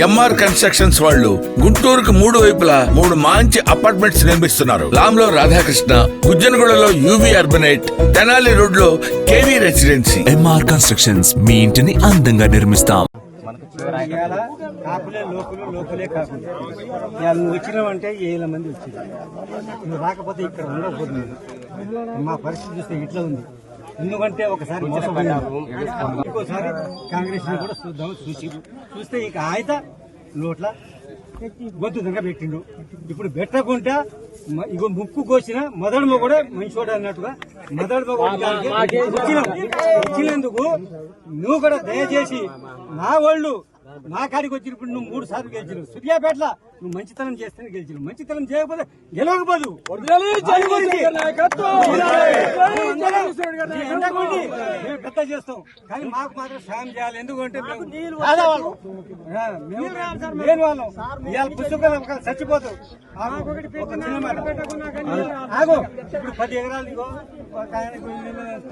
MR constructions వాళ్ళు గుంటూరుకు 3 వైపులా 3 మంచి అపార్ట్మెంట్స్ నిర్మిస్తున్నారు. లాంలో రాధాకృష్ణ, గుజ్జనగూడలో యూవీ అర్బనైట్, తెనాలి రోడ్ లో కేవీ రెసిడెన్సీ. ఎంఆర్ కన్స్ట్రక్షన్స్ మీ ఇంటిని అందంగా నిర్మిస్తాం. లోకలే కాకుండా నువ్వు వచ్చినావంటే 7 మంది వచ్చింది. నువ్వు రాకపోతే ఇక్కడ ఉండకపోతుంది. మా పరిస్థితి చూస్తే ఇట్లా ఉంది. ఎందుకంటే ఒకసారి ఇంకోసారి కాంగ్రెస్ కూడా చూస్తే ఇక ఆయన నోట్ల గొంతుగా పెట్టిండు. ఇప్పుడు పెట్టకుండా ఇగో ముక్కు కోసిన మొదడు కూడా మంచివాడు అన్నట్టుగా మొదడు ఇచ్చినందుకు నువ్వు కూడా దయచేసి నా వాళ్ళు నా కాడికి వచ్చినప్పుడు నువ్వు 3 సార్లు గెలిచినావు. సూర్యాపేటలో నువ్వు మంచితనం చేస్తేనే గెలిచినావు. మంచితనం చేయకపోతే గెలవకపోదు. పెద్ద చేస్తాం కానీ మాకు మాత్రం సాయం చేయాలి. ఎందుకంటే లేని వాళ్ళం ఇవాళ పుస్తకాలు చచ్చిపోతాం. ఆగో ఇప్పుడు 10 ఎకరాలు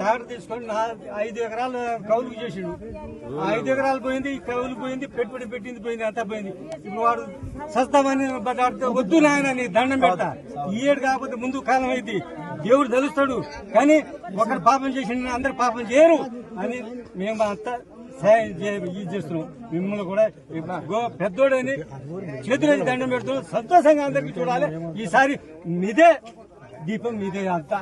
తాడు తీసుకొని 5 ఎకరాలు కౌలుకు చేసిండు. 5 ఎకరాలు పోయింది, కౌలు పోయింది, పెట్టుబడి పెట్టింది పోయింది, అంతా పోయింది. ఇప్పుడు వాడు సస్తామని వద్దు నాయన నీ దండం పెడతా, ఈ ఏడు కాకపోతే ముందు కాలం అయింది, దేవుడు తెలుస్తాడు. కానీ ఒకరు పాపం చేసిన అందరు పాపం చేయరు అని మేము అంతా ఇది చేస్తున్నాం. మిమ్మల్ని కూడా పెద్దోడని చేతులు దండం పెడుతున్నాం. సంతోషంగా అందరికి చూడాలి. ఈసారి మీదే దీపం మీదే అంతా